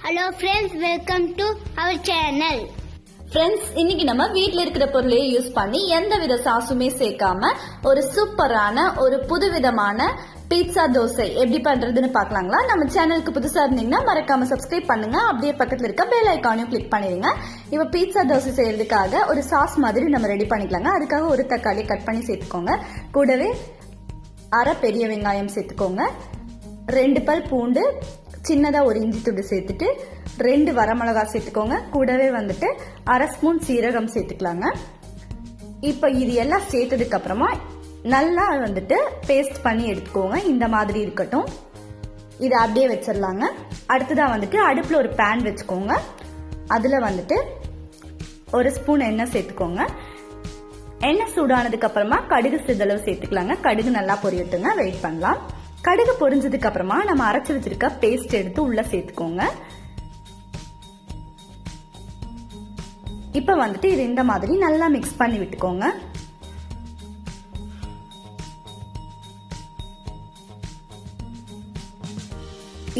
Hello friends, welcome to our channel. Friends, இன்னைக்கு நம்ம வீட்ல இருக்கிற பொருளையே யூஸ் பண்ணி எந்த வித சாசுமே சேர்க்காம ஒரு சூப்பரான ஒரு புதுவிதமான பீட்சா தோசை எப்படி பண்றதுன்னு பார்க்கலாங்களா? நம்ம சேனலுக்கு புதுசா இருந்தீங்கன்னா மறக்காம சப்ஸ்கிரைப் பண்ணுங்க. அப்படியே பக்கத்துல இருக்க பெல் ஐகானையும் கிளிக் பண்ணிடுங்க. இப்போ பீட்சா தோசை செய்யறதுக்காக ஒரு சாஸ் மாதிரி நம்ம ரெடி பண்ணிக்கலாங்க. அதுக்காக ஒரு தக்காளி கட் பண்ணி சேர்த்துக்கோங்க. கூடவே அரை பெரிய வெங்காயம் சேர்த்துக்கோங்க. 2 பல் பூண்டு, சின்னதா ஒரு இஞ்சி துண்டு சேர்த்துட்டு 2 வரமிளகாய் சேர்த்துக்கோங்க. கூடவே வந்துட்டு அரை ஸ்பூன் சீரகம் சேர்த்துக்கலாங்க. இப்போ இது எல்லாம் சேர்த்ததுக்கு அப்புறமா நல்லா வந்துட்டு பேஸ்ட் பண்ணி எடுத்துக்கோங்க. இந்த மாதிரி இருக்கட்டும். இதை அப்படியே வச்சிடலாங்க. அடுத்ததா வந்துட்டு அடுப்புல ஒரு பேன் வச்சுக்கோங்க. அதுல வந்துட்டு ஒரு ஸ்பூன் எண்ணெய் சேர்த்துக்கோங்க. எண்ணெய் சூடானதுக்கு அப்புறமா கடுகு சிறிதளவு சேர்த்துக்கலாங்க. கடுகு நல்லா பொரியட்டுங்க. வெயிட் பண்ணலாம். கடுகு பொரிஞ்சதுக்கு அப்புறமா நம்ம அரைச்சு வச்சிருக்க பேஸ்ட் எடுத்து உள்ள சேர்த்துக்கோங்க. இப்ப வந்துட்டு இது இந்த மாதிரி நல்லா மிக்ஸ் பண்ணி விட்டுக்கோங்க.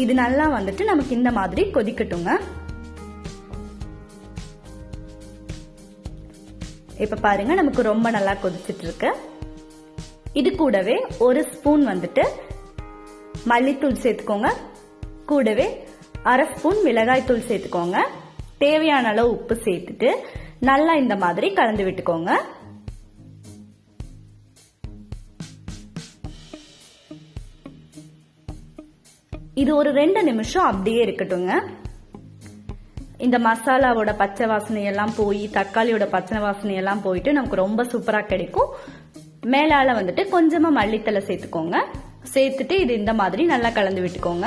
இது நல்லா வந்துட்டு நமக்கு இந்த மாதிரி கொதிக்கட்டுங்க. இப்ப பாருங்க, நமக்கு ரொம்ப நல்லா கொதிச்சிட்டு இருக்கு. இது கூடவே ஒரு ஸ்பூன் வந்துட்டு மல்லித்தூள் சேர்த்துக்கோங்க. கூடவே அரை ஸ்பூன் மிளகாய் தூள் சேர்த்துக்கோங்க. தேவையான அளவு உப்பு சேர்த்துட்டு நல்லா இந்த மாதிரி கலந்து விட்டுக்கோங்க. இது ஒரு 2 நிமிஷம் அப்படியே இருக்கட்டுங்க. இந்த மசாலாவோட பச்சை வாசனை எல்லாம் போய் தக்காளியோட பச்சை வாசனை எல்லாம் போயிட்டு நமக்கு ரொம்ப சூப்பரா கிடைக்கும். மேலால வந்துட்டு கொஞ்சமா மல்லித்தலை சேர்த்துக்கோங்க. சேர்த்துட்டு இது இந்த மாதிரி நல்லா கலந்து விட்டுக்கோங்க.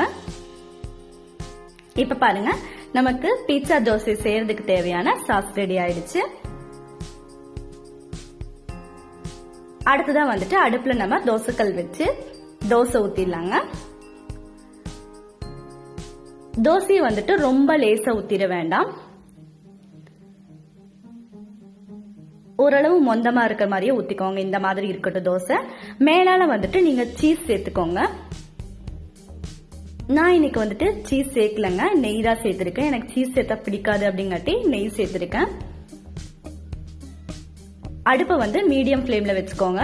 இப்ப பாருங்க, நமக்கு பீட்சா தோசை செய்யறதுக்கு தேவையான சாஸ் ரெடி ஆயிடுச்சு. அடுத்ததான் வந்துட்டு அடுப்புல நம்ம தோசைக்கல் வச்சு தோசை ஊத்திடலாங்க. தோசையை வந்துட்டு ரொம்ப லேசா ஊத்திட வேண்டாம். ஓரளவு மொந்தமா இருக்கிற மாதிரியே ஊத்திக்கோங்க. இந்த மாதிரி இருக்கட்டும் தோசை. மேலால வந்துட்டு நீங்க சீஸ் சேர்த்துக்கோங்க. நான் இன்னைக்கு வந்துட்டு சீஸ் சேர்க்கலங்க, நெய் தான் சேர்த்திருக்கேன். எனக்கு சீஸ் சேர்த்தா பிடிக்காது அப்படிங்காட்டி நெய் சேர்த்திருக்கேன். அடுப்பை வந்து மீடியம் ஃப்ளேம்ல வச்சுக்கோங்க.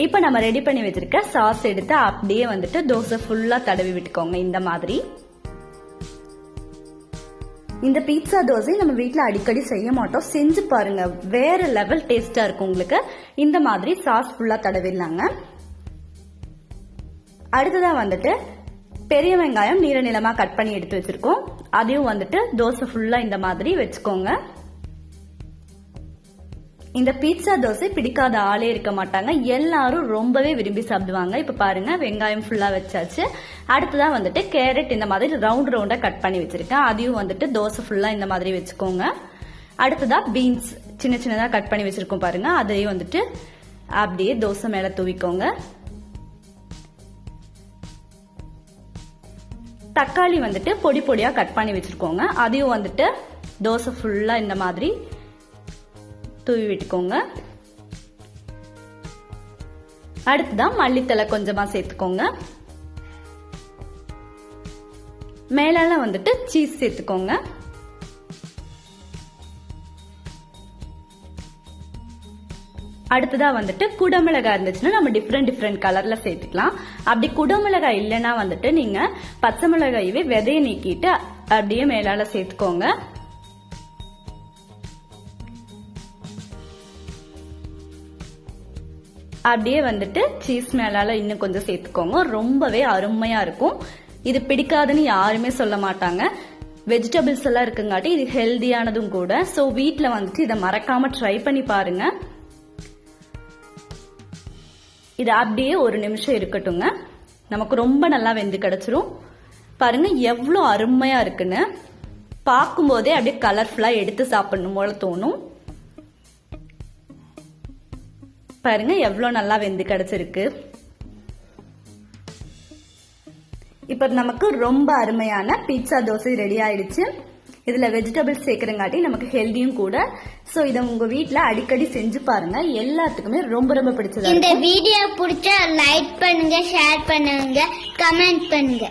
இப்ப நம்ம ரெடி பண்ணி வச்சிருக்க சாஸ் எடுத்து அப்படியே வந்துட்டு தோசை ஃபுல்லா தடவி விட்டுக்கோங்க. இந்த மாதிரி இந்த பீட்சா தோசை நம்ம வீட்ல அடிக்கடி செய்ய மாட்டோம். செஞ்சு பாருங்க, வேற லெவல் டேஸ்டா இருக்கும் உங்களுக்கு. இந்த மாதிரி சாஸ் ஃபுல்லா தடவிடலாங்க. அடுத்ததா வந்துட்டு பெரிய வெங்காயம் நீல நிலமா கட் பண்ணி எடுத்து வச்சிருக்கோம். அதையும் வந்துட்டு தோசை ஃபுல்லா இந்த மாதிரி வச்சுக்கோங்க. இந்த பீட்சா தோசை பிடிக்காத ஆளே இருக்க மாட்டாங்க. எல்லாரும் ரொம்பவே விரும்பி சாப்பிடுவாங்க. இப்ப பாருங்க, வெங்காயம் ஃபுல்லா வச்சாச்சு. அடுத்ததான் வந்துட்டு கேரட் இந்த மாதிரி ரவுண்ட் ரவுண்டா கட் பண்ணி வச்சிருக்கேன். அதையும் வந்துட்டு தோசை ஃபுல்லா இந்த மாதிரி வச்சுக்கோங்க. அடுத்ததா பீன்ஸ் சின்ன சின்னதா கட் பண்ணி வச்சிருக்கோம் பாருங்க. அதையும் வந்துட்டு அப்படியே தோசை மேல தூவிக்கோங்க. தக்காளி வந்துட்டு பொடி பொடியா கட் பண்ணி வச்சிருக்கோங்க. அதையும் வந்துட்டு தோசை ஃபுல்லா இந்த மாதிரி தூவி விட்டுக்கோங்க. அடுத்துதான் மல்லித்தலை கொஞ்சமா சேர்த்துக்கோங்க. மேலால வந்துட்டு சீஸ் சேர்த்துக்கோங்க. அடுத்ததா வந்துட்டு குடமிளகாய் இருந்துச்சுன்னா நம்ம டிஃப்ரெண்ட் கலர்ல சேர்த்துக்கலாம். அப்படி குடமிளகாய் இல்லைன்னா வந்துட்டு நீங்க பச்சை மிளகாயவே விதையை நீக்கிட்டு அப்படியே மேலால சேர்த்துக்கோங்க. அப்படியே வந்துட்டு சீஸ் மேலால இன்னும் கொஞ்சம் சேர்த்துக்கோங்க. ரொம்பவே அருமையா இருக்கும். இது பிடிக்காதுன்னு யாருமே சொல்ல மாட்டாங்க. வெஜிடபிள்ஸ் எல்லாம் இருக்குங்காட்டி இது ஹெல்தியானதும் கூட. சோ வீட்ல வந்துட்டு இதை மறக்காம ட்ரை பண்ணி பாருங்க. இது அப்படியே ஒரு நிமிஷம் இருக்கட்டுங்க. நமக்கு ரொம்ப நல்லா வெந்து கிடைச்சிரும். பாருங்க எவ்வளவு அருமையா இருக்குன்னு. பார்க்கும் போதே அப்படியே கலர்ஃபுல்லா எடுத்து சாப்பிடணும் போல தோணும். பாருங்க எவ்வளவு நல்லா வெந்து கிடைச்சிருக்கு. இப்ப நமக்கு ரொம்ப அருமையான பீட்சா தோசை ரெடி ஆயிடுச்சு. இதுல வெஜிடபிள்ஸ் சேர்க்கறங்காட்டி நமக்கு ஹெல்தியும் கூட. சோ இத உங்க வீட்ல அடிக்கடி செஞ்சு பாருங்க. எல்லாத்துக்குமே ரொம்ப ரொம்ப பிடிச்சதா இருக்கும். இந்த வீடியோ பிடிச்சா லைக் பண்ணுங்க, ஷேர் பண்ணுங்க, கமெண்ட் பண்ணுங்க.